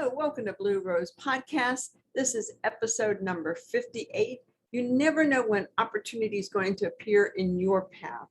Hello, welcome to Blue Rose Podcast. This is episode number 58. You never know when opportunity is going to appear in your path.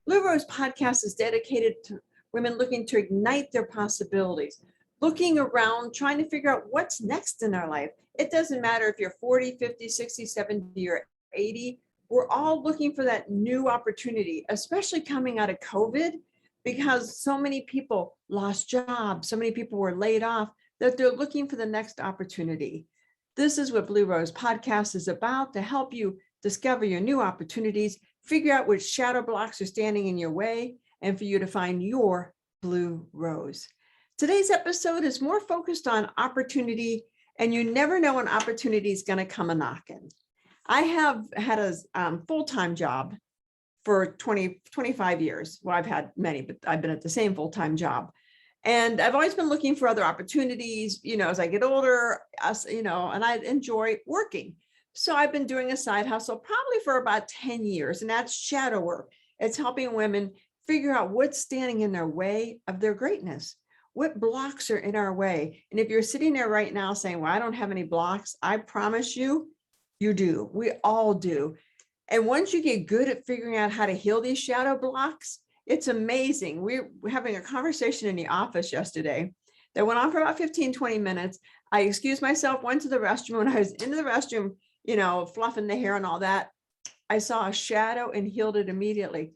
Blue Rose Podcast is dedicated to women looking to ignite their possibilities, looking around, trying to figure out what's next in their life. It doesn't matter if you're 40, 50, 60, 70, or 80. We're all looking for that new opportunity, especially coming out of COVID, because so many people lost jobs, so many people were laid off, that they're looking for the next opportunity. This is what Blue Rose Podcast is about, to help you discover your new opportunities, figure out which shadow blocks are standing in your way, and for you to find your blue rose. Today's episode is more focused on opportunity, and you never know when opportunity is going to come a-knocking. I have had a full-time job for 25 years. Well, I've had many, but I've been at the same full-time job. And I've always been looking for other opportunities, as I get older, and I enjoy working. So I've been doing a side hustle probably for about 10 years, and that's shadow work. It's helping women figure out what's standing in their way of their greatness. What blocks are in our way? And if you're sitting there right now saying, well, I don't have any blocks, I promise you, you do. We all do. And once you get good at figuring out how to heal these shadow blocks, it's amazing. We're having a conversation in the office yesterday that went on for about 15, 20 minutes. I excused myself, went to the restroom. When I was into the restroom, fluffing the hair and all that, I saw a shadow and healed it immediately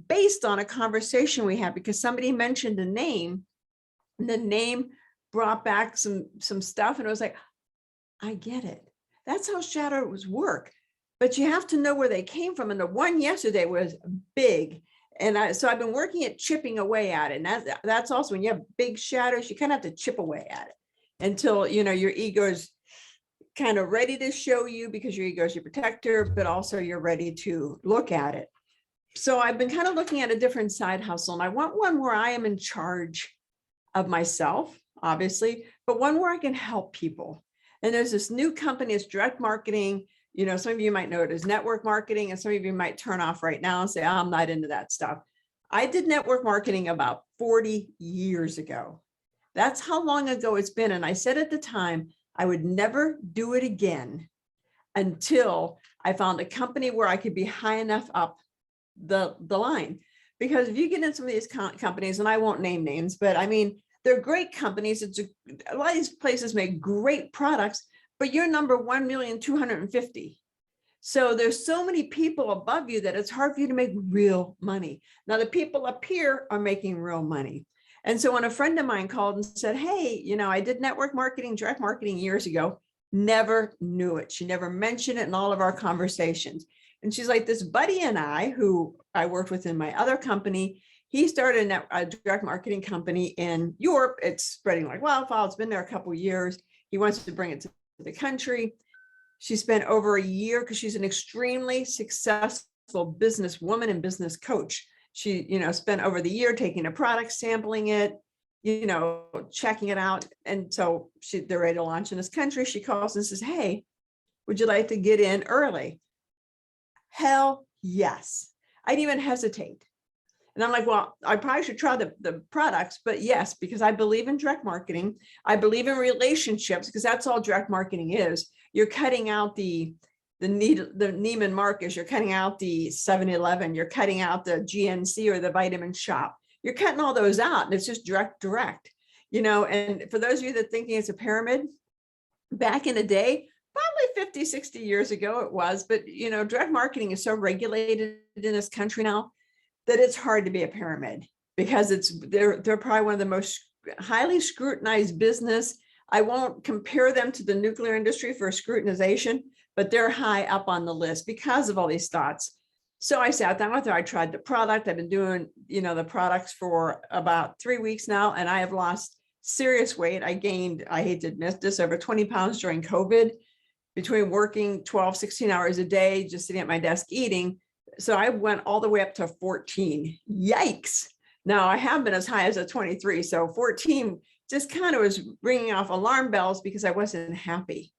based on a conversation we had, because somebody mentioned a name, and the name brought back some stuff. And it was like, I get it. That's how shadows work. But you have to know where they came from. And the one yesterday was big. And so I've been working at chipping away at it. And that's also when you have big shadows, you kind of have to chip away at it until, your ego is kind of ready to show you, because your ego is your protector, but also you're ready to look at it. So I've been kind of looking at a different side hustle, and I want one where I am in charge of myself, obviously, but one where I can help people. And there's this new company, it's direct marketing. Some of you might know it as network marketing, and some of you might turn off right now and say, I'm not into that stuff. I did network marketing about 40 years ago. That's how long ago it's been. And I said at the time, I would never do it again until I found a company where I could be high enough up the line. Because if you get in some of these companies, and I won't name names, but I mean, they're great companies. A lot of these places make great products, but you're number 1,250,000. So there's so many people above you that it's hard for you to make real money. Now the people up here are making real money. And so when a friend of mine called and said, hey, I did network marketing, direct marketing years ago, never knew it. She never mentioned it in all of our conversations. And she's like, this buddy and I, who I worked with in my other company, he started a direct marketing company in Europe. It's spreading like wildfire. It's been there a couple of years. He wants to bring it to the country. She spent over a year, because she's an extremely successful businesswoman and business coach. She, spent over the year taking a product, sampling it, checking it out. And so they're ready to launch in this country. She calls and says, hey, would you like to get in early? Hell yes. I didn't even hesitate. And I'm like, well, I probably should try the products, but yes, because I believe in direct marketing. I believe in relationships, because that's all direct marketing is. You're cutting out the Neiman Marcus, you're cutting out the 7-Eleven, you're cutting out the GNC or the vitamin shop. You're cutting all those out, and it's just direct. And for those of you that thinking it's a pyramid, back in the day, probably 50, 60 years ago it was, but direct marketing is so regulated in this country now that it's hard to be a pyramid, because they're probably one of the most highly scrutinized business. I won't compare them to the nuclear industry for scrutinization, but they're high up on the list because of all these thoughts. So I sat down with her. I tried the product. I've been doing, the products for about 3 weeks now, and I have lost serious weight. I gained, I hate to admit this, over 20 pounds during COVID, between working 12, 16 hours a day, just sitting at my desk eating. So I went all the way up to 14. Yikes. Now I have been as high as a 23. So 14 just kind of was ringing off alarm bells, because I wasn't happy.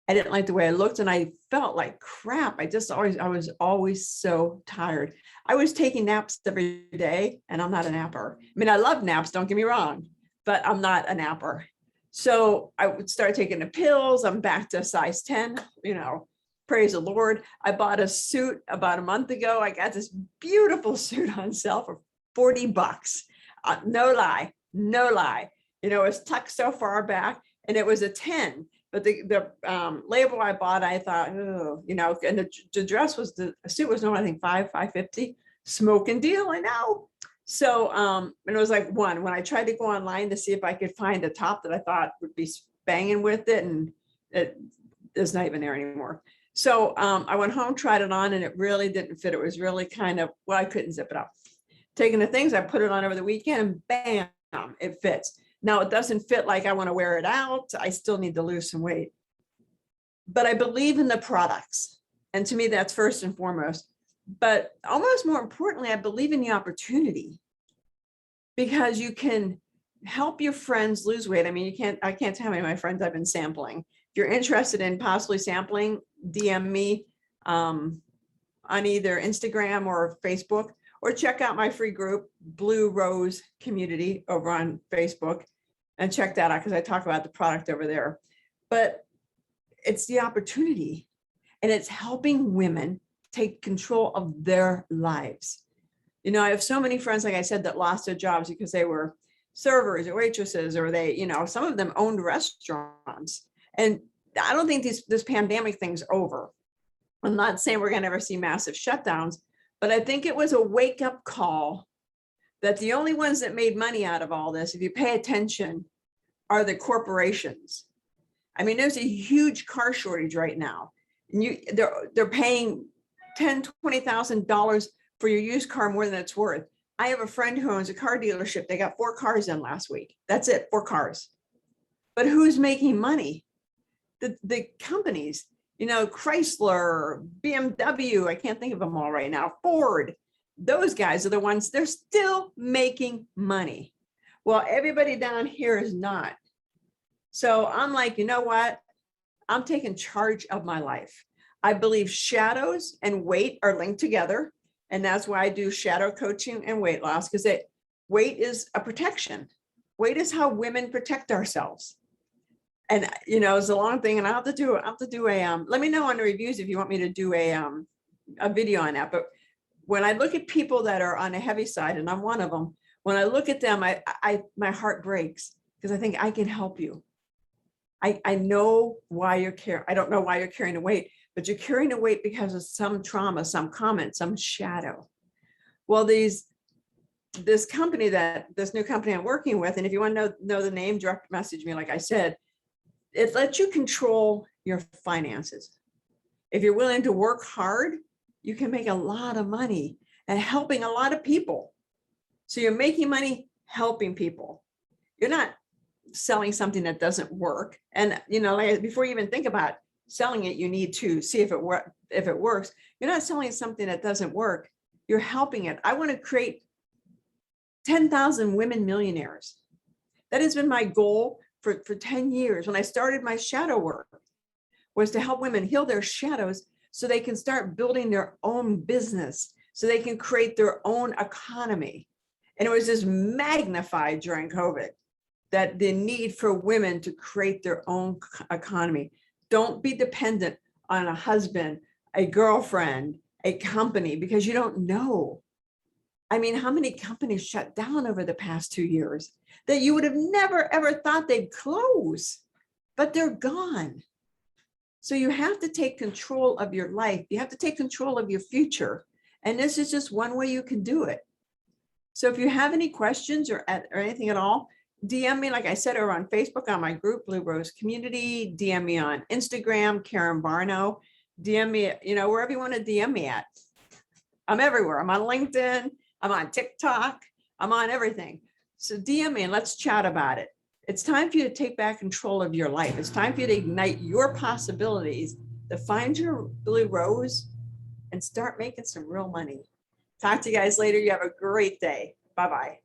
I didn't like the way I looked, and I felt like crap. I was always so tired. I was taking naps every day, and I'm not a napper. I mean, I love naps, don't get me wrong, but I'm not a napper. So I would start taking the pills. I'm back to size 10, praise the Lord. I bought a suit about a month ago. I got this beautiful suit on sale for $40. No lie, no lie. It was tucked so far back and it was a 10. But the label I bought, I thought, oh, and the dress was, the suit was normally, I think, $550. Smoking deal, I know. So, and it was like one, when I tried to go online to see if I could find a top that I thought would be banging with it, and it is not even there anymore. So I went home, tried it on, and it really didn't fit. It was really kind of, well, I couldn't zip it up. Taking the things, I put it on over the weekend and bam, it fits. Now it doesn't fit like I want to wear it out. I still need to lose some weight. But I believe in the products. And to me, that's first and foremost. But almost more importantly, I believe in the opportunity, because you can help your friends lose weight. I mean, I can't tell how many of my friends I've been sampling. If you're interested in possibly sampling, DM me on either Instagram or Facebook, or check out my free group, Blue Rose Community, over on Facebook, and check that out because I talk about the product over there. But it's the opportunity, and it's helping women take control of their lives. I have so many friends, like I said, that lost their jobs because they were servers or waitresses, or they, some of them owned restaurants. And I don't think this pandemic thing's over. I'm not saying we're going to ever see massive shutdowns, but I think it was a wake-up call that the only ones that made money out of all this, if you pay attention, are the corporations. I mean, there's a huge car shortage right now, and they're paying $10,000, $20,000 for your used car more than it's worth. I have a friend who owns a car dealership. They got 4 cars in last week. That's it, 4 cars. But who's making money? The companies, Chrysler, BMW, I can't think of them all right now, Ford, those guys are the ones, they're still making money. Well, everybody down here is not. So I'm like, you know what? I'm taking charge of my life. I believe shadows and weight are linked together. And that's why I do shadow coaching and weight loss, because weight is a protection. Weight is how women protect ourselves. And, it's a long thing, and I'll have to do a, let me know on the reviews if you want me to do a video on that. But when I look at people that are on the heavy side, and I'm one of them, when I look at them, my heart breaks, because I think I can help you. I know why I don't know why you're carrying the weight, but you're carrying the weight because of some trauma, some comment, some shadow. Well, this new company I'm working with, and if you want to know the name, direct message me, like I said, it lets you control your finances. If you're willing to work hard, you can make a lot of money and helping a lot of people. So you're making money helping people. You're not selling something that doesn't work. And, like, before you even think about selling it, you need to see if it works. You're not selling something that doesn't work. You're helping it. I want to create 10,000 women millionaires. That has been my goal for 10 years. When I started my shadow work, was to help women heal their shadows so they can start building their own business, so they can create their own economy. And it was just magnified during COVID, that the need for women to create their own economy. Don't be dependent on a husband, a girlfriend, a company, because you don't know. I mean, how many companies shut down over the past 2 years that you would have never, ever thought they'd close, but they're gone. So you have to take control of your life. You have to take control of your future. And this is just one way you can do it. So if you have any questions or anything at all, DM me, like I said, or on Facebook on my group, Blue Rose Community. DM me on Instagram, Karen Barno. DM me, wherever you want to DM me at. I'm everywhere. I'm on LinkedIn. I'm on TikTok. I'm on everything. So DM me and let's chat about it. It's time for you to take back control of your life. It's time for you to ignite your possibilities, to find your blue rose and start making some real money. Talk to you guys later. You have a great day. Bye-bye.